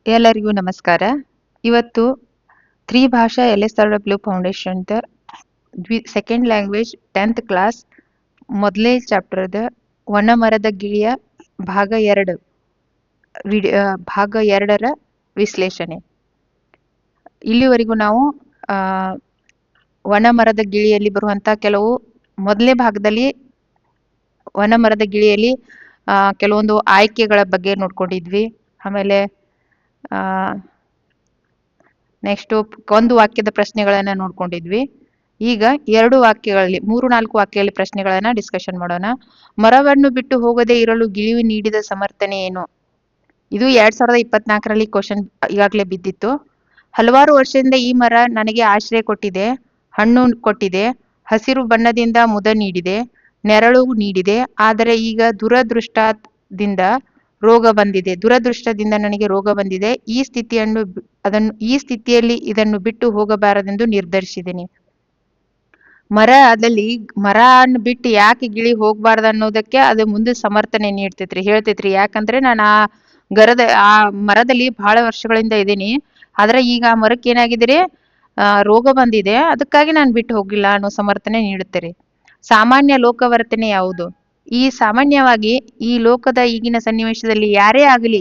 ಎಲ್ಲರಿಗೂ ನಮಸ್ಕಾರ. ಇವತ್ತು ತ್ರಿಭಾಷಾ LSRW ಫೌಂಡೇಶನ್‌ದ ಸೆಕೆಂಡ್ ಲ್ಯಾಂಗ್ವೇಜ್ 10th ಕ್ಲಾಸ್ ಮೊದಲೇ ಚಾಪ್ಟರ್‌ದ ವನಮರದ ಗಿಳಿಯ ಭಾಗ 2 ಭಾಗ 2ರ ವಿಶ್ಲೇಷಣೆ. ಇಲ್ಲಿವರೆಗೂ ನಾವು ಆ, ವನಮರದ ಗಿಳಿಯಲ್ಲಿ ಬರುವಂತ ಕೆಲವು ಮೊದಲನೇ ಭಾಗದಲ್ಲಿ ವನಮರದ ಗಿಳಿಯಲ್ಲಿ ಕೆಲವೊಂದು ಆಯ್ಕೆಗಳ ಬಗ್ಗೆ ನೋಡ್ಕೊಂಡಿದ್ವಿ. ಆಮೇಲೆ ಆ ನೆಕ್ಸ್ಟ್ ಒಂದು ವಾಕ್ಯದ ಪ್ರಶ್ನೆಗಳನ್ನ ನೋಡ್ಕೊಂಡಿದ್ವಿ. ಈಗ 3-4 ವಾಕ್ಯಗಳಲ್ಲಿ ಪ್ರಶ್ನೆಗಳನ್ನ ಡಿಸ್ಕಷನ್ ಮಾಡೋಣ. ಮರವನ್ನು ಬಿಟ್ಟು ಹೋಗದೆ ಇರಲು ಗಿಳಿಯು ನೀಡಿದ ಸಮರ್ಥನೆ ಏನು? ಇದು 2024ರಲ್ಲಿ ಕ್ವಶನ್ ಈಗಾಗಲೇ ಬಿದ್ದಿತ್ತು. ಹಲವಾರು ವರ್ಷದಿಂದ ಈ ಮರ ನನಗೆ ಆಶ್ರಯ ಕೊಟ್ಟಿದೆ, ಹಣ್ಣು ಕೊಟ್ಟಿದೆ, ಹಸಿರು ಬಣ್ಣದಿಂದ ಮುದ ನೀಡಿದೆ, ನೆರಳು ನೀಡಿದೆ. ಆದರೆ ಈಗ ದುರದೃಷ್ಟದಿಂದ ನನಗೆ ರೋಗ ಬಂದಿದೆ. ಈ ಸ್ಥಿತಿಯಲ್ಲಿ ಇದನ್ನು ಬಿಟ್ಟು ಹೋಗಬಾರದೆಂದು ನಿರ್ಧರಿಸಿದ್ದೇನೆ. ಮರವನ್ನು ಬಿಟ್ಟು ಯಾಕೆ ಗಿಳಿ ಹೋಗ್ಬಾರ್ದು ಅನ್ನೋದಕ್ಕೆ ಅದು ಮುಂದೆ ಸಮರ್ಥನೆ ಹೇಳ್ತೈತ್ರಿ. ಯಾಕಂದ್ರೆ ನಾನು ಆ ಮರದಲ್ಲಿ ಬಹಳ ವರ್ಷಗಳಿಂದ ಇದ್ದೀನಿ. ಆದ್ರೆ ಈಗ ಆ ಮರಕ್ಕೆ ಏನಾಗಿದ್ರೆ ರೋಗ ಬಂದಿದೆ, ಅದಕ್ಕಾಗಿ ನಾನು ಬಿಟ್ಟು ಹೋಗಿಲ್ಲ ಅನ್ನೋ ಸಮರ್ಥನೆ ನೀಡುತ್ತಾರೆ. ಸಾಮಾನ್ಯ ಲೋಕವರ್ತನೆ ಯಾವುದು? ಸಾಮಾನ್ಯವಾಗಿ ಈ ಲೋಕದ ಈಗಿನ ಸನ್ನಿವೇಶದಲ್ಲಿ ಯಾರೇ ಆಗಲಿ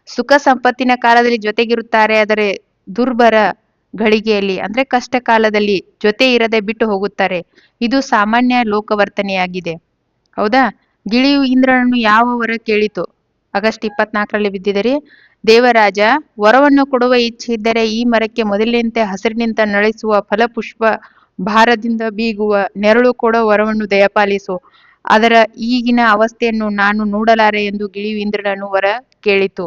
ಸುಖ ಸಂಪತ್ತಿನ ಕಾಲದಲ್ಲಿ ಜೊತೆಗಿರುತ್ತಾರೆ, ಆದರೆ ದುರ್ಬರ ಘಳಿಗೆಯಲ್ಲಿ ಅಂದ್ರೆ ಕಷ್ಟ ಕಾಲದಲ್ಲಿ ಜೊತೆ ಇರದೆ ಬಿಟ್ಟು ಹೋಗುತ್ತಾರೆ. ಇದು ಸಾಮಾನ್ಯ ಲೋಕವರ್ತನೆಯಾಗಿದೆ. ಹೌದಾ? ಗಿಳಿಯು ಇಂದ್ರನನ್ನು ಯಾವ ವರ ಕೇಳಿತು? ಆಗಸ್ಟ್ 24ರಲ್ಲಿ ಬಿದ್ದಿದೆ. ದೇವರಾಜ, ವರವನ್ನು ಕೊಡುವ ಇಚ್ಛೆ ಇದ್ದರೆ ಈ ಮರಕ್ಕೆ ಮೊದಲಿನಂತೆ ಹಸಿರಿನಿಂದ ನಳಿಸುವ ಫಲಪುಷ್ಪ ಭಾರದಿಂದ ಬೀಗುವ ನೆರಳು ಕೊಡೋ ವರವನ್ನು ದಯಪಾಲಿಸು. ಅದರ ಈಗಿನ ಅವಸ್ಥೆಯನ್ನು ನಾನು ನೋಡಲಾರೆ ಎಂದು ಗಿಳಿಯು ಇಂದ್ರನನ್ನು ವರ ಕೇಳಿತು.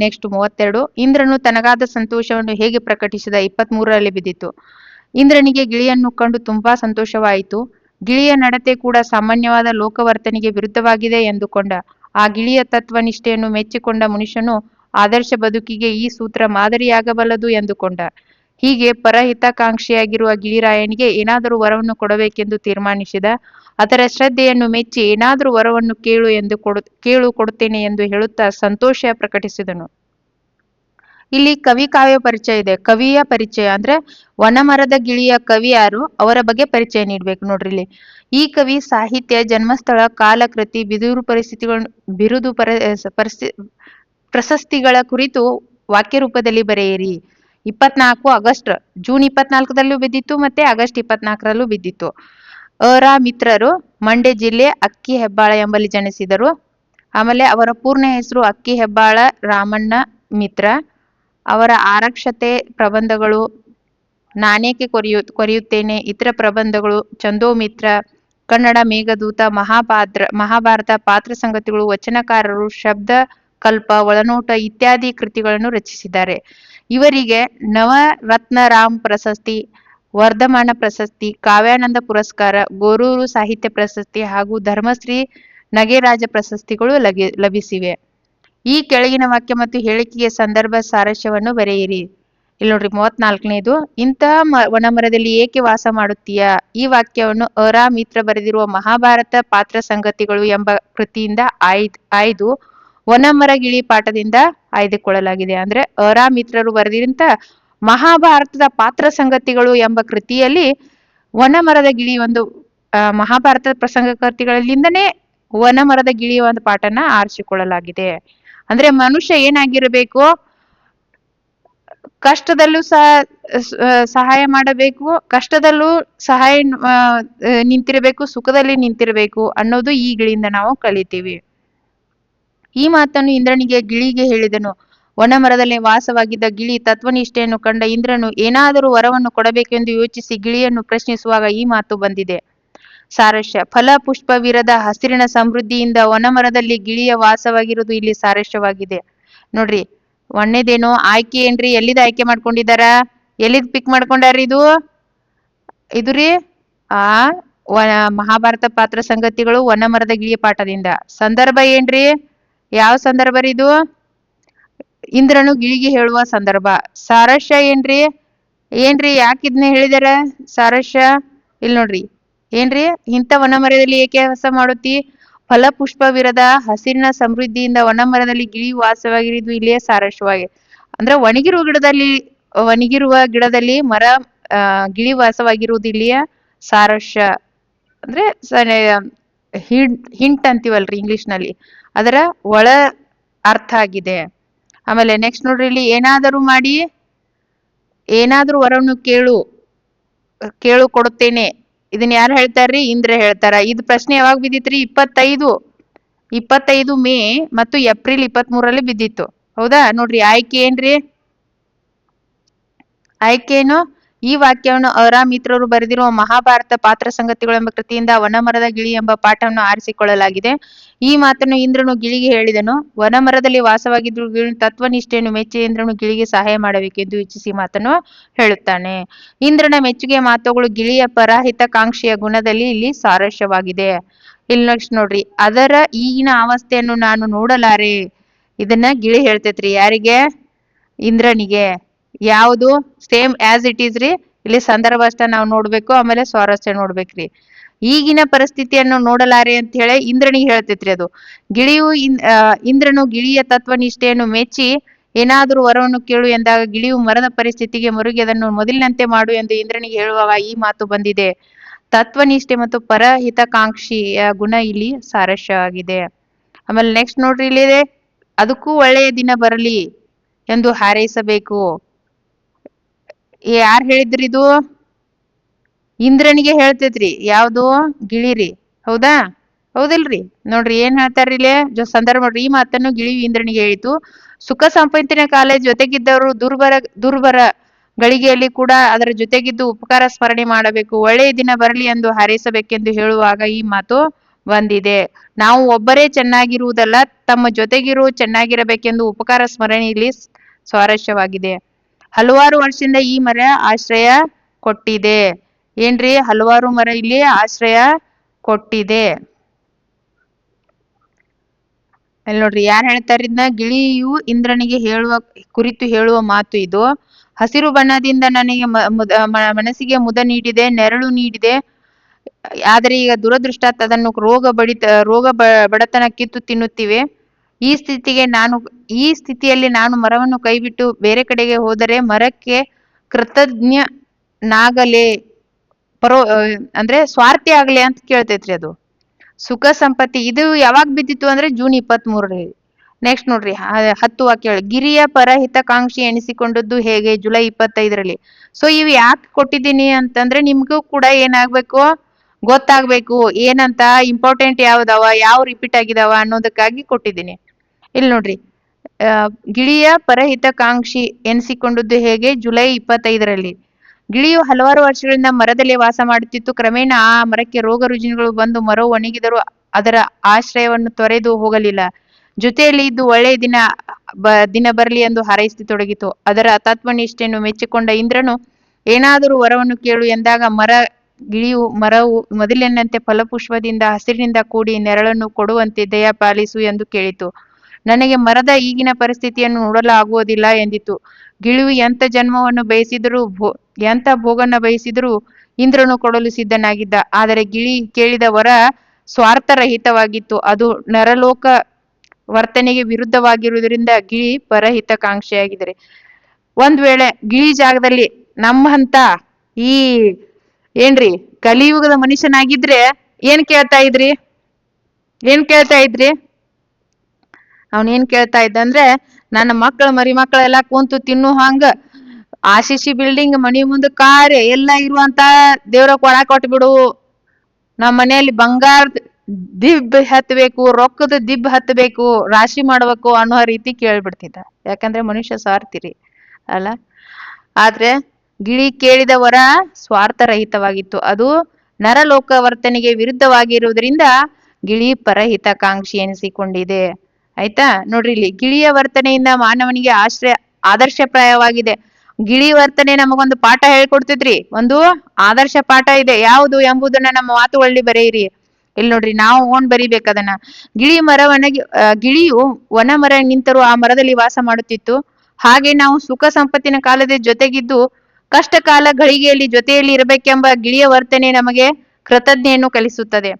ನೆಕ್ಸ್ಟ್ 32. ಇಂದ್ರನು ತನಗಾದ ಸಂತೋಷವನ್ನು ಹೇಗೆ ಪ್ರಕಟಿಸಿದ? 23ರಲ್ಲಿ ಬಿದ್ದಿತ್ತು. ಇಂದ್ರನಿಗೆ ಗಿಳಿಯನ್ನು ಕಂಡು ತುಂಬಾ ಸಂತೋಷವಾಯಿತು. ಗಿಳಿಯ ನಡತೆ ಕೂಡ ಸಾಮಾನ್ಯವಾದ ಲೋಕವರ್ತನೆಗೆ ವಿರುದ್ಧವಾಗಿದೆ ಎಂದುಕೊಂಡ. ಆ ಗಿಳಿಯ ತತ್ವನಿಷ್ಠೆಯನ್ನು ಮೆಚ್ಚಿಕೊಂಡ ಮನುಷ್ಯನು ಆದರ್ಶ ಬದುಕಿಗೆ ಈ ಸೂತ್ರ ಮಾದರಿಯಾಗಬಲ್ಲದು ಎಂದುಕೊಂಡ. ಹೀಗೆ ಪರಹಿತಕಾಂಕ್ಷಿಯಾಗಿರುವ ಗಿಳಿರಾಯನಿಗೆ ಏನಾದರೂ ವರವನ್ನು ಕೊಡಬೇಕೆಂದು ತೀರ್ಮಾನಿಸಿದ. ಅದರ ಶ್ರದ್ಧೆಯನ್ನು ಮೆಚ್ಚಿ ಏನಾದರೂ ವರವನ್ನು ಕೇಳು ಕೊಡುತ್ತೇನೆ ಎಂದು ಹೇಳುತ್ತಾ ಸಂತೋಷ ಪ್ರಕಟಿಸಿದನು. ಇಲ್ಲಿ ಕವಿ ಕಾವ್ಯ ಪರಿಚಯ ಇದೆ. ಕವಿಯ ಪರಿಚಯ ಅಂದ್ರೆ ವನಮರದ ಗಿಳಿಯ ಕವಿ ಯಾರು, ಅವರ ಬಗ್ಗೆ ಪರಿಚಯ ನೀಡ್ಬೇಕು ನೋಡ್ರಿ. ಇಲ್ಲಿ ಈ ಕವಿ ಸಾಹಿತ್ಯ, ಜನ್ಮಸ್ಥಳ, ಕಾಲ, ಕೃತಿ, ಪ್ರಶಸ್ತಿಗಳ ಕುರಿತು ವಾಕ್ಯ ರೂಪದಲ್ಲಿ ಬರೆಯಿರಿ. 24 ಜೂನ್ 24ದಲ್ಲೂ ಬಿದ್ದಿತ್ತು, ಮತ್ತೆ ಆಗಸ್ಟ್ 24ರಲ್ಲೂ ಬಿದ್ದಿತ್ತು. ಮಿತ್ರರು ಮಂಡ್ಯ ಜಿಲ್ಲೆ ಅಕ್ಕಿ ಹೆಬ್ಬಾಳ ಎಂಬಲ್ಲಿ ಜನಿಸಿದರು. ಆಮೇಲೆ ಅವರ ಪೂರ್ಣ ಹೆಸರು ಅಕ್ಕಿ ಹೆಬ್ಬಾಳ ರಾಮಣ್ಣ ಮಿತ್ರ. ಅವರ ಆರಕ್ಷತೆ ಪ್ರಬಂಧಗಳು ನಾನೇಕೆ ಕೊರೆಯುತ್ತೇನೆ, ಇತರ ಪ್ರಬಂಧಗಳು ಚಂದೋಮಿತ್ರ, ಕನ್ನಡ ಮೇಘದೂತ, ಮಹಾಭಾರತ, ಪಾತ್ರ ಸಂಗತಿಗಳು, ವಚನಕಾರರು, ಶಬ್ದ ಕಲ್ಪ, ಒಳನೋಟ ಇತ್ಯಾದಿ ಕೃತಿಗಳನ್ನು ರಚಿಸಿದ್ದಾರೆ. ಇವರಿಗೆ ನವರತ್ನರಾಮ್ ಪ್ರಶಸ್ತಿ, ವರ್ಧಮಾನ ಪ್ರಶಸ್ತಿ, ಕಾವ್ಯಾನಂದ ಪುರಸ್ಕಾರ, ಗೋರೂರು ಸಾಹಿತ್ಯ ಪ್ರಶಸ್ತಿ ಹಾಗೂ ಧರ್ಮಶ್ರೀ ನಗೆರಾಜ ಪ್ರಶಸ್ತಿಗಳು ಲಭಿಸಿವೆ. ಈ ಕೆಳಗಿನ ವಾಕ್ಯ ಮತ್ತು ಹೇಳಿಕೆಗೆ ಸಂದರ್ಭ ಸಾರಾಂಶವನ್ನು ಬರೆಯಿರಿ. ಇಲ್ಲಿ ನೋಡ್ರಿ 34ನೇದು. ಇಂತಹ ವನಮರದಲ್ಲಿ ಏಕೆ ವಾಸ ಮಾಡುತ್ತೀಯಾ? ಈ ವಾಕ್ಯವನ್ನು ಮಿತ್ರ ಬರೆದಿರುವ ಮಹಾಭಾರತ ಪಾತ್ರ ಸಂಗತಿಗಳು ಎಂಬ ಕೃತಿಯಿಂದ ಆಯ್ದು ವನಮರ ಗಿಳಿ ಪಾಠದಿಂದ ಆಯ್ದುಕೊಳ್ಳಲಾಗಿದೆ. ಅಂದ್ರೆ ಮಿತ್ರರು ಬರೆದಿರಂತ ಮಹಾಭಾರತದ ಪಾತ್ರ ಸಂಗತಿಗಳು ಎಂಬ ಕೃತಿಯಲ್ಲಿ ವನಮರದ ಗಿಳಿ ಒಂದು ಮಹಾಭಾರತದ ಪ್ರಸಂಗ ಕೃತಿಗಳಿಂದನೇ ವನಮರದ ಗಿಳಿಯ ಒಂದು ಪಾಠನ ಆರಿಸಿಕೊಳ್ಳಲಾಗಿದೆ. ಅಂದ್ರೆ ಮನುಷ್ಯ ಏನಾಗಿರಬೇಕು? ಕಷ್ಟದಲ್ಲೂ ಸಹಾಯ ಮಾಡಬೇಕು, ಕಷ್ಟದಲ್ಲೂ ಸಹಾಯ ನಿಂತಿರಬೇಕು, ಸುಖದಲ್ಲಿ ನಿಂತಿರಬೇಕು ಅನ್ನೋದು ಈ ಗಿಳಿಯಿಂದ ನಾವು ಕಲಿತೀವಿ. ಈ ಮಾತನ್ನು ಇಂದ್ರನಿಗೆ ಗಿಳಿಗೆ ಹೇಳಿದನು. ವನಮರದಲ್ಲಿ ವಾಸವಾಗಿದ್ದ ಗಿಳಿ ತತ್ವನಿಷ್ಠೆಯನ್ನು ಕಂಡ ಇಂದ್ರನು ಏನಾದರೂ ವರವನ್ನು ಕೊಡಬೇಕೆಂದು ಯೋಚಿಸಿ ಗಿಳಿಯನ್ನು ಪ್ರಶ್ನಿಸುವಾಗ ಈ ಮಾತು ಬಂದಿದೆ. ಸಾರಾಂಶ: ಫಲ ಪುಷ್ಪವಿರದ ಹಸಿರಿನ ಸಮೃದ್ಧಿಯಿಂದ ವನಮರದಲ್ಲಿ ಗಿಳಿಯ ವಾಸವಾಗಿರುವುದು ಇಲ್ಲಿ ಸಾರಾಂಶವಾಗಿದೆ. ನೋಡ್ರಿ, ಒಂದೇದೇನು ಆಯ್ಕೆ ಏನ್ರಿ? ಎಲ್ಲಿದ ಆಯ್ಕೆ ಮಾಡ್ಕೊಂಡಿದಾರ? ಎಲ್ಲಿದ್ ಪಿಕ್ ಮಾಡ್ಕೊಂಡಾರ? ಇದು ರೀ ಮಹಾಭಾರತ ಪಾತ್ರ ಸಂಗತಿಗಳು ವನಮರದ ಗಿಳಿಯ ಪಾಠದಿಂದ. ಸಂದರ್ಭ ಏನ್ರಿ? ಯಾವ ಸಂದರ್ಭ ರೀ ಇದು? ಇಂದ್ರನು ಗಿಳಿಗೆ ಹೇಳುವ ಸಂದರ್ಭ. ಸಾರಾಂಶ ಏನ್ರಿ? ಯಾಕಿದ್ನ ಹೇಳಿದಾರ ಸಾರಾಂಶ? ಇಲ್ಲಿ ನೋಡ್ರಿ, ಏನ್ರಿ? ಇಂಥ ವನಮರದಲ್ಲಿ ಏಕೆ ವಾಸ ಮಾಡುತ್ತಿ? ಫಲಪುಷ್ಪವಿರದ ಹಸಿರಿನ ಸಮೃದ್ಧಿಯಿಂದ ವನಮರದಲ್ಲಿ ಗಿಳಿ ವಾಸವಾಗಿರುವುದು ಇಲ್ಲಿಯೇ ಸಾರಾಂಶವಾಗಿದೆ. ಅಂದ್ರೆ ಒಣಗಿರುವ ಗಿಡದಲ್ಲಿ ಮರ ಗಿಳಿ ವಾಸವಾಗಿರುವುದು ಇಲ್ಲಿಯ ಸಾರಾಂಶ. ಅಂದ್ರೆ ಹಿಂಟ್ ಅಂತೀವಲ್ರಿ ಇಂಗ್ಲಿಷ್ ನಲ್ಲಿ, ಅದರ ಒಳ ಅರ್ಥ ಆಗಿದೆ. ಆಮೇಲೆ ನೆಕ್ಸ್ಟ್ ನೋಡ್ರಿ, ಇಲ್ಲಿ ಏನಾದರೂ ವರವನ್ನು ಕೇಳು ಕೊಡುತ್ತೇನೆ. ಇದನ್ನ ಯಾರು ಹೇಳ್ತಾರ್ರಿ? ಇಂದ್ರ ಹೇಳ್ತಾರ. ಇದು ಪ್ರಶ್ನೆ ಯಾವಾಗ ಬಿದ್ದಿತ್ರಿ? 25 ಮೇ ಮತ್ತು ಏಪ್ರಿಲ್ 23ರಲ್ಲಿ ಬಿದ್ದಿತ್ತು. ಹೌದಾ? ನೋಡ್ರಿ ಆಯ್ಕೆ ಏನ್ರಿ? ಆಯ್ಕೆಯನ್ನು ಈ ವಾಕ್ಯವನ್ನು ಅರಾ ಮಿತ್ರರು ಬರೆದಿರುವ ಮಹಾಭಾರತ ಪಾತ್ರ ಸಂಗತಿಗಳು ಎಂಬ ಕೃತಿಯಿಂದ ವನಮರದ ಗಿಳಿ ಎಂಬ ಪಾಠವನ್ನು ಆರಿಸಿಕೊಳ್ಳಲಾಗಿದೆ. ಈ ಮಾತನ್ನು ಇಂದ್ರನು ಗಿಳಿಗೆ ಹೇಳಿದನು. ವನಮರದಲ್ಲಿ ವಾಸವಾಗಿದ್ದು ಗಿಳಿ ತತ್ವನಿಷ್ಠೆಯನ್ನು ಮೆಚ್ಚಿ ಇಂದ್ರನು ಗಿಳಿಗೆ ಸಹಾಯ ಮಾಡಬೇಕೆಂದು ಇಚ್ಛಿಸಿ ಮಾತನ್ನು ಹೇಳುತ್ತಾನೆ. ಇಂದ್ರನ ಮೆಚ್ಚುಗೆಯ ಮಾತುಗಳು ಗಿಳಿಯ ಪರಹಿತಕಾಂಕ್ಷೆಯ ಗುಣದಲ್ಲಿ ಇಲ್ಲಿ ಸಾರಾಂಶವಾಗಿದೆ. ಇಲ್ಲಿ ನೆಕ್ಸ್ಟ್ ನೋಡ್ರಿ, ಅದರ ಈಗಿನ ಅವಸ್ಥೆಯನ್ನು ನಾನು ನೋಡಲಾರೆ. ಇದನ್ನ ಗಿಳಿ ಹೇಳ್ತೈತ್ರಿ ಯಾರಿಗೆ? ಇಂದ್ರನಿಗೆ. ಯಾವುದು? ಸೇಮ್ ಆಸ್ ಇಟ್ ಈಸ್ ರೀ. ಇಲ್ಲಿ ಸಂದರ್ಭ ಅಷ್ಟೇ ನಾವು ನೋಡ್ಬೇಕು, ಆಮೇಲೆ ಸ್ವಾರಸ್ಯ ನೋಡ್ಬೇಕ್ರಿ. ಈಗಿನ ಪರಿಸ್ಥಿತಿಯನ್ನು ನೋಡಲಾರೆ ಅಂತ ಹೇಳಿ ಇಂದ್ರನಿಗೆ ಹೇಳ್ತೈತ್ರಿ ಅದು. ಇಂದ್ರನು ಗಿಳಿಯ ತತ್ವನಿಷ್ಠೆಯನ್ನು ಮೆಚ್ಚಿ ಏನಾದರೂ ವರವನ್ನು ಕೇಳು ಎಂದಾಗ ಗಿಳಿಯು ಮರದ ಪರಿಸ್ಥಿತಿಗೆ ಮರುಗಿ ಅದನ್ನು ಮೊದಲಿನಂತೆ ಮಾಡು ಎಂದು ಇಂದ್ರನಿಗೆ ಹೇಳುವಾಗ ಈ ಮಾತು ಬಂದಿದೆ. ತತ್ವನಿಷ್ಠೆ ಮತ್ತು ಪರಹಿತಕಾಂಕ್ಷಿಯ ಗುಣ ಇಲ್ಲಿ ಸಾರಾಂಶವಾಗಿದೆ. ಆಮೇಲೆ ನೆಕ್ಸ್ಟ್ ನೋಡ್ರಿ, ಇಲ್ಲಿದೆ ಅದಕ್ಕೂ ಒಳ್ಳೆಯ ದಿನ ಬರಲಿ ಎಂದು ಹಾರೈಸಬೇಕು. ಯಾರು ಹೇಳಿದ್ರಿ ಇದು? ಇಂದ್ರನಿಗೆ ಹೇಳ್ತೈತ್ರಿ. ಯಾವ್ದು? ಗಿಳಿರಿ. ಹೌದಾ? ಹೌದಿಲ್ರಿ? ನೋಡ್ರಿ ಏನ್ ಹೇಳ್ತಾರ್ರಿ ಇಲ್ಲಿ ಸಂದರ್ಭ ನೋಡ್ರಿ. ಈ ಮಾತನ್ನು ಗಿಳಿಯು ಇಂದ್ರನಿಗೆ ಹೇಳಿತು. ಸುಖ ಸಂಪತ್ತಿನ ಕಾಲ ಜೊತೆಗಿದ್ದವರು ದುರ್ಬರ ಗಳಿಗೆಯಲ್ಲಿ ಕೂಡ ಅದರ ಜೊತೆಗಿದ್ದು ಉಪಕಾರ ಸ್ಮರಣೆ ಮಾಡಬೇಕು. ಒಳ್ಳೆಯ ದಿನ ಬರಲಿ ಎಂದು ಹಾರೈಸಬೇಕೆಂದು ಹೇಳುವಾಗ ಈ ಮಾತು ಬಂದಿದೆ. ನಾವು ಒಬ್ಬರೇ ಚೆನ್ನಾಗಿರುವುದಲ್ಲ, ತಮ್ಮ ಜೊತೆಗಿರುವ ಚೆನ್ನಾಗಿರಬೇಕೆಂದು ಉಪಕಾರ ಸ್ಮರಣೆ ಇಲ್ಲಿ ಸ್ವಾರಸ್ಯವಾಗಿದೆ. ಹಲವಾರು ವರ್ಷದಿಂದ ಈ ಮರ ಆಶ್ರಯ ಕೊಟ್ಟಿದೆ. ಏನ್ರಿ? ಹಲವಾರು ಮರ ಇಲ್ಲಿ ಆಶ್ರಯ ಕೊಟ್ಟಿದೆ. ಅಲ್ಲಿ ನೋಡ್ರಿ ಯಾರು ಹೇಳ್ತಾರಿದ್ನ? ಗಿಳಿಯು ಇಂದ್ರನಿಗೆ ಕುರಿತು ಹೇಳುವ ಮಾತು ಇದು. ಹಸಿರು ಬಣ್ಣದಿಂದ ನನಗೆ ಮನಸ್ಸಿಗೆ ಮುದ ನೀಡಿದೆ, ನೆರಳು ನೀಡಿದೆ. ಆದರೆ ಈಗ ದುರದೃಷ್ಟ ಅದನ್ನು ರೋಗ ಬಡತನ ಕಿತ್ತು ತಿನ್ನುತ್ತಿವೆ. ಈ ಸ್ಥಿತಿಯಲ್ಲಿ ನಾನು ಮರವನ್ನು ಕೈಬಿಟ್ಟು ಬೇರೆ ಕಡೆಗೆ ಹೋದರೆ ಮರಕ್ಕೆ ಕೃತಜ್ಞನಾಗಲೇ ಅಂದ್ರೆ ಸ್ವಾರ್ಥಿ ಆಗ್ಲಿ ಅಂತ ಕೇಳ್ತೈತ್ರಿ ಅದು. ಸುಖ ಸಂಪತ್ತಿ ಇದು ಯಾವಾಗ ಬಿದ್ದಿತ್ತು ಅಂದ್ರೆ ಜೂನ್ 23ರಲ್ಲಿ. ನೆಕ್ಸ್ಟ್ ನೋಡ್ರಿ 10 ವಾಕ್ಯ. ಗಿರಿಯ ಪರಹಿತಕಾಂಕ್ಷಿ ಎನಿಸಿಕೊಂಡದ್ದು ಹೇಗೆ? ಜುಲೈ 25ರಲ್ಲಿ. ಸೊ ಇವು ಯಾಕೆ ಕೊಟ್ಟಿದ್ದೀನಿ ಅಂತಂದ್ರೆ ನಿಮ್ಗೂ ಕೂಡ ಏನಾಗ್ಬೇಕು? ಗೊತ್ತಾಗ್ಬೇಕು ಏನಂತ, ಇಂಪಾರ್ಟೆಂಟ್ ಯಾವ್ದಾವ, ಯಾವ ರಿಪೀಟ್ ಆಗಿದಾವ ಅನ್ನೋದಕ್ಕಾಗಿ ಕೊಟ್ಟಿದ್ದೀನಿ. ಇಲ್ಲಿ ನೋಡ್ರಿ, ಗಿಳಿಯ ಪರಹಿತಕಾಂಕ್ಷಿ ಎನಿಸಿಕೊಂಡದ್ದು ಹೇಗೆ? ಜುಲೈ 25ರಲ್ಲಿ. ಗಿಳಿಯು ಹಲವಾರು ವರ್ಷಗಳಿಂದ ಮರದಲ್ಲಿ ವಾಸ ಮಾಡುತ್ತಿತ್ತು. ಕ್ರಮೇಣ ಆ ಮರಕ್ಕೆ ರೋಗ ರುಜಿನಗಳು ಬಂದು ಮರವು ಒಣಗಿದರೂ ಅದರ ಆಶ್ರಯವನ್ನು ತೊರೆದು ಹೋಗಲಿಲ್ಲ. ಜೊತೆಯಲ್ಲಿ ಇದ್ದು ಒಳ್ಳೆಯ ದಿನ ಬರಲಿ ಎಂದು ಹಾರೈಸತೊಡಗಿತು. ಅದರ ತತ್ವನಿಷ್ಠೆಯನ್ನು ಮೆಚ್ಚಿಕೊಂಡ ಇಂದ್ರನು ಏನಾದರೂ ವರವನ್ನು ಕೇಳು ಎಂದಾಗ ಮರವು ಮೊದಲಿನಂತೆ ಫಲಪುಷ್ಪದಿಂದ ಹಸಿರಿನಿಂದ ಕೂಡಿ ನೆರಳನ್ನು ಕೊಡುವಂತೆ ದಯ ಪಾಲಿಸು ಎಂದು ಕೇಳಿತು. ನನಗೆ ಮರದ ಈಗಿನ ಪರಿಸ್ಥಿತಿಯನ್ನು ನೋಡಲಾಗುವುದಿಲ್ಲ ಎಂದಿತು. ಗಿಳಿಯು ಎಂಥ ಭೋಗನ ಬಯಸಿದರೂ ಇಂದ್ರನು ಕೊಡಲು ಸಿದ್ಧನಾಗಿದ್ದ. ಆದರೆ ಗಿಳಿ ಕೇಳಿದ ವರ ಸ್ವಾರ್ಥರಹಿತವಾಗಿತ್ತು. ಅದು ನರಲೋಕ ವರ್ತನೆಗೆ ವಿರುದ್ಧವಾಗಿರುವುದರಿಂದ ಗಿಳಿ ಪರಹಿತಕಾಂಕ್ಷಿಯಾಗಿದ್ದಾರೆ. ಒಂದ್ ವೇಳೆ ಗಿಳಿ ಜಾಗದಲ್ಲಿ ನಮ್ಮಂತ ಈ ಕಲಿಯುಗದ ಮನುಷ್ಯನಾಗಿದ್ರೆ ಏನ್ ಕೇಳ್ತಾ ಇದ್ರಿ? ಅವನೇನ್ ಕೇಳ್ತಾ ಇದ್ದ ಅಂದ್ರೆ, ನನ್ನ ಮರಿ ಮಕ್ಕಳೆಲ್ಲ ಕುಂತು ತಿನ್ನು ಹಂಗ ಆಶಿಸಿ ಬಿಲ್ಡಿಂಗ್, ಮನಿ ಮುಂದೆ ಕಾರ್ ಎಲ್ಲ ಇರುವಂತ ದೇವ್ರ ಕೊಳ ಕೊಟ್ಬಿಡು. ನಮ್ಮ ಮನೆಯಲ್ಲಿ ಬಂಗಾರದ ದಿಬ್ ಹತ್ಬೇಕು, ರೊಕ್ಕದ ದಿಬ್ ಹತ್ಬೇಕು, ರಾಶಿ ಮಾಡ್ಬೇಕು ಅನ್ನೋ ರೀತಿ ಕೇಳ್ಬಿಡ್ತಿದ್ದ. ಯಾಕಂದ್ರೆ ಮನುಷ್ಯ ಸ್ವಾರ್ಥಿರಿ ಅಲ್ಲ. ಆದ್ರೆ ಗಿಳಿ ಕೇಳಿದ ವರ ಸ್ವಾರ್ಥರಹಿತವಾಗಿತ್ತು. ಅದು ನರಲೋಕ ವರ್ತನೆಗೆ ವಿರುದ್ಧವಾಗಿರುವುದರಿಂದ ಗಿಳಿ ಪರಹಿತಕಾಂಕ್ಷಿ ಎನಿಸಿಕೊಂಡಿದೆ. ಆಯ್ತಾ? ನೋಡ್ರಿ, ಇಲ್ಲಿ ಗಿಳಿಯ ವರ್ತನೆಯಿಂದ ಮಾನವನಿಗೆ ಆದರ್ಶಪ್ರಾಯವಾಗಿದೆ. ಗಿಳಿ ವರ್ತನೆ ನಮಗೊಂದು ಪಾಠ ಹೇಳ್ಕೊಡ್ತಿದ್ರಿ. ಒಂದು ಆದರ್ಶ ಪಾಠ ಇದೆ. ಯಾವುದು ಎಂಬುದನ್ನ ನಮ್ಮ ಮಾತುಗಳಲ್ಲಿ ಬರೆಯಿರಿ. ಇಲ್ಲಿ ನೋಡ್ರಿ, ನಾವು ಬರಿಬೇಕದನ್ನ. ಗಿಳಿಯು ವನ ಮರ ನಿಂತರೂ ಆ ಮರದಲ್ಲಿ ವಾಸ ಮಾಡುತ್ತಿತ್ತು. ಹಾಗೆ ನಾವು ಸುಖ ಸಂಪತ್ತಿನ ಕಾಲದ ಜೊತೆಗಿದ್ದು ಕಷ್ಟ ಕಾಲ ಗಳಿಗೆಯಲ್ಲಿ ಜೊತೆಯಲ್ಲಿ ಇರಬೇಕೆಂಬ ಗಿಳಿಯ ವರ್ತನೆ ನಮಗೆ ಕೃತಜ್ಞೆಯನ್ನು ಕಲಿಸುತ್ತದೆ.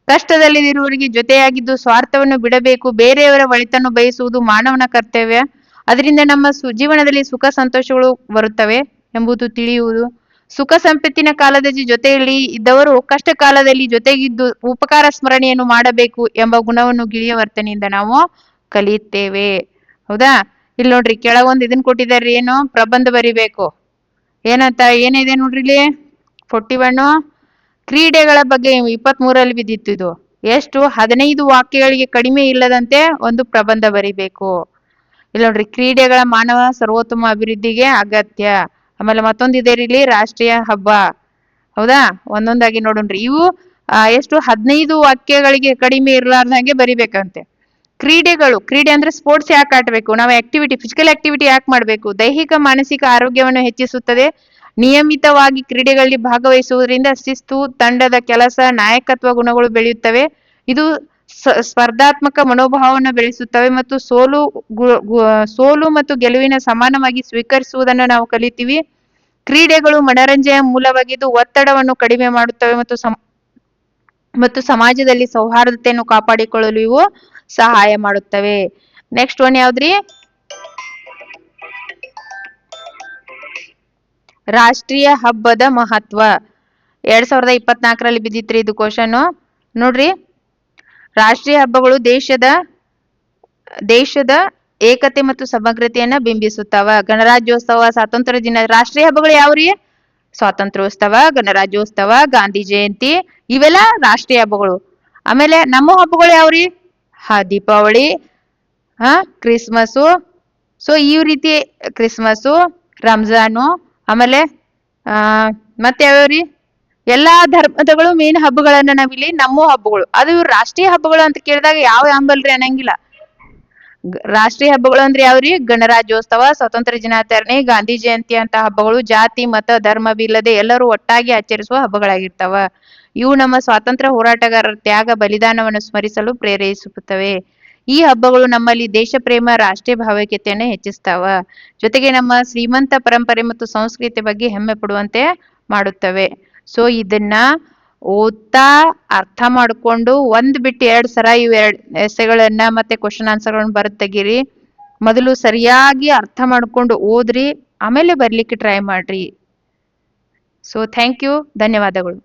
ಕಷ್ಟದಲ್ಲಿರುವವರಿಗೆ ಜೊತೆಯಾಗಿದ್ದು ಸ್ವಾರ್ಥವನ್ನು ಬಿಡಬೇಕು. ಬೇರೆಯವರ ಒಳಿತನ್ನು ಬಯಸುವುದು ಮಾನವನ ಕರ್ತವ್ಯ. ಅದರಿಂದ ನಮ್ಮ ಜೀವನದಲ್ಲಿ ಸುಖ ಸಂತೋಷಗಳು ಬರುತ್ತವೆ ಎಂಬುದು ತಿಳಿಯುವುದು. ಸುಖ ಸಂಪತ್ತಿನ ಕಾಲದಲ್ಲಿ ಜೊತೆಯಲ್ಲಿ ಇದ್ದವರು ಕಷ್ಟ ಕಾಲದಲ್ಲಿ ಜೊತೆಗಿದ್ದು ಉಪಕಾರ ಸ್ಮರಣೆಯನ್ನು ಮಾಡಬೇಕು ಎಂಬ ಗುಣವನ್ನು ಗಿಳಿಯ ವರ್ತನೆಯಿಂದ ನಾವು ಕಲಿಯುತ್ತೇವೆ. ಹೌದಾ? ಇಲ್ಲಿ ನೋಡ್ರಿ ಕೆಳಗೊಂದು ಇದನ್ನ ಕೊಟ್ಟಿದ್ದಾರೆ, ಏನು ಪ್ರಬಂಧ ಬರಿಬೇಕು. ಏನಂತ ಏನಿದೆ ನೋಡ್ರಿ ಇಲ್ಲಿ 41 ಕ್ರೀಡೆಗಳ ಬಗ್ಗೆ 23ರಲ್ಲಿ ಬಿದ್ದಿತ್ತು ಇದು. ಎಷ್ಟು? 15 ವಾಕ್ಯಗಳಿಗೆ ಕಡಿಮೆ ಇಲ್ಲದಂತೆ ಒಂದು ಪ್ರಬಂಧ ಬರಿಬೇಕು. ಇಲ್ಲಿ ನೋಡ್ರಿ ಕ್ರೀಡೆಗಳ ಮಾನವ ಸರ್ವೋತ್ತಮ ಅಭಿವೃದ್ಧಿಗೆ ಅಗತ್ಯ. ಆಮೇಲೆ ಮತ್ತೊಂದು ಇದೆ ಇಲ್ಲಿ ರಾಷ್ಟ್ರೀಯ ಹಬ್ಬ. ಹೌದಾ? ಒಂದೊಂದಾಗಿ ನೋಡೋಣ್ರಿ. ಇವು ಎಷ್ಟು? 15 ವಾಕ್ಯಗಳಿಗೆ ಕಡಿಮೆ ಇರಲಾರ್ದಂಗೆ ಬರಿಬೇಕಂತೆ. ಕ್ರೀಡೆ ಅಂದ್ರೆ ಸ್ಪೋರ್ಟ್ಸ್ ಯಾಕೆ ಆಡ್ಬೇಕು? ನಾವು ಫಿಸಿಕಲ್ ಆಕ್ಟಿವಿಟಿ ಯಾಕೆ ಮಾಡ್ಬೇಕು? ದೈಹಿಕ ಮಾನಸಿಕ ಆರೋಗ್ಯವನ್ನು ಹೆಚ್ಚಿಸುತ್ತದೆ. ನಿಯಮಿತವಾಗಿ ಕ್ರೀಡೆಗಳಲ್ಲಿ ಭಾಗವಹಿಸುವುದರಿಂದ ಶಿಸ್ತು, ತಂಡದ ಕೆಲಸ, ನಾಯಕತ್ವ ಗುಣಗಳು ಬೆಳೆಯುತ್ತವೆ. ಇದು ಸ್ಪರ್ಧಾತ್ಮಕ ಮನೋಭಾವವನ್ನು ಬೆಳೆಸುತ್ತವೆ ಮತ್ತು ಸೋಲು ಮತ್ತು ಗೆಲುವಿನ ಸಮಾನವಾಗಿ ಸ್ವೀಕರಿಸುವುದನ್ನು ನಾವು ಕಲಿತೀವಿ. ಕ್ರೀಡೆಗಳು ಮನರಂಜನೆಯ ಮೂಲವಾಗಿದ್ದು ಒತ್ತಡವನ್ನು ಕಡಿಮೆ ಮಾಡುತ್ತವೆ ಮತ್ತು ಸಮಾಜದಲ್ಲಿ ಸೌಹಾರ್ದತೆಯನ್ನು ಕಾಪಾಡಿಕೊಳ್ಳಲು ಇವು ಸಹಾಯ ಮಾಡುತ್ತವೆ. ನೆಕ್ಸ್ಟ್ ಒನ್ ಯಾವ್ದ್ರಿ? ರಾಷ್ಟ್ರೀಯ ಹಬ್ಬದ ಮಹತ್ವ. 2024ರಲ್ಲಿ ಬಿದ್ದಿತ್ರಿ ಇದು ಕ್ವಶನ್. ನೋಡ್ರಿ, ರಾಷ್ಟ್ರೀಯ ಹಬ್ಬಗಳು ದೇಶದ ಏಕತೆ ಮತ್ತು ಸಮಗ್ರತೆಯನ್ನ ಬಿಂಬಿಸುತ್ತವ. ಗಣರಾಜ್ಯೋತ್ಸವ, ಸ್ವಾತಂತ್ರ್ಯ ದಿನ. ರಾಷ್ಟ್ರೀಯ ಹಬ್ಬಗಳು ಯಾವ್ರಿ? ಸ್ವಾತಂತ್ರ್ಯೋತ್ಸವ, ಗಣರಾಜ್ಯೋತ್ಸವ, ಗಾಂಧಿ ಜಯಂತಿ, ಇವೆಲ್ಲ ರಾಷ್ಟ್ರೀಯ ಹಬ್ಬಗಳು. ಆಮೇಲೆ ನಮ್ಮ ಹಬ್ಬಗಳು ಯಾವ್ರಿ? ದೀಪಾವಳಿ, ಕ್ರಿಸ್ಮಸ್. ಸೊ ಈ ರೀತಿ ಕ್ರಿಸ್ಮಸ್, ರಂಜಾನು, ಆಮೇಲೆ ಮತ್ತೆ ಯಾವ್ಯಾವ್ರಿ? ಎಲ್ಲಾ ಧರ್ಮದಗಳು ಮೇನ್ ಹಬ್ಬಗಳನ್ನ ನಾವಿಲ್ಲಿ ನಮ್ಮ ಹಬ್ಬಗಳು. ಅದು ರಾಷ್ಟ್ರೀಯ ಹಬ್ಬಗಳು ಅಂತ ಕೇಳಿದಾಗ ಯಾವ ಅಂಬಲ್ರಿ ಅನ್ನಂಗಿಲ್ಲ. ರಾಷ್ಟ್ರೀಯ ಹಬ್ಬಗಳು ಅಂದ್ರೆ ಯಾವ್ರಿ? ಗಣರಾಜ್ಯೋತ್ಸವ, ಸ್ವಾತಂತ್ರ್ಯ ದಿನಾಚರಣೆ, ಗಾಂಧಿ ಜಯಂತಿ ಅಂತ ಹಬ್ಬಗಳು ಜಾತಿ ಮತ ಧರ್ಮವಿಲ್ಲದೆ ಎಲ್ಲರೂ ಒಟ್ಟಾಗಿ ಆಚರಿಸುವ ಹಬ್ಬಗಳಾಗಿರ್ತಾವ. ಇವು ನಮ್ಮ ಸ್ವಾತಂತ್ರ್ಯ ಹೋರಾಟಗಾರರ ತ್ಯಾಗ ಬಲಿದಾನವನ್ನು ಸ್ಮರಿಸಲು ಪ್ರೇರೇಪಿಸುತ್ತವೆ. ಈ ಹಬ್ಬಗಳು ನಮ್ಮಲ್ಲಿ ದೇಶ ಪ್ರೇಮ, ರಾಷ್ಟ್ರೀಯ ಭಾವೈಕ್ಯತೆಯನ್ನು ಹೆಚ್ಚಿಸ್ತಾವ. ಜೊತೆಗೆ ನಮ್ಮ ಶ್ರೀಮಂತ ಪರಂಪರೆ ಮತ್ತು ಸಂಸ್ಕೃತಿ ಬಗ್ಗೆ ಹೆಮ್ಮೆ ಪಡುವಂತೆ ಮಾಡುತ್ತವೆ. ಸೊ ಇದನ್ನ ಓದ್ತಾ ಅರ್ಥ ಮಾಡ್ಕೊಂಡು ಒಂದ್ ಬಿಟ್ಟು 2 ಸಲ ಇವ್ 2 ಎಸೆಗಳನ್ನ ಮತ್ತೆ ಕ್ವಶನ್ ಆನ್ಸರ್ಗಳನ್ನ ಬರೆದು ತೆಗೀರಿ. ಮೊದಲು ಸರಿಯಾಗಿ ಅರ್ಥ ಮಾಡ್ಕೊಂಡು ಓದ್ರಿ, ಆಮೇಲೆ ಬರ್ಲಿಕ್ಕೆ ಟ್ರೈ ಮಾಡ್ರಿ. ಸೊ ಥ್ಯಾಂಕ್ ಯು, ಧನ್ಯವಾದಗಳು.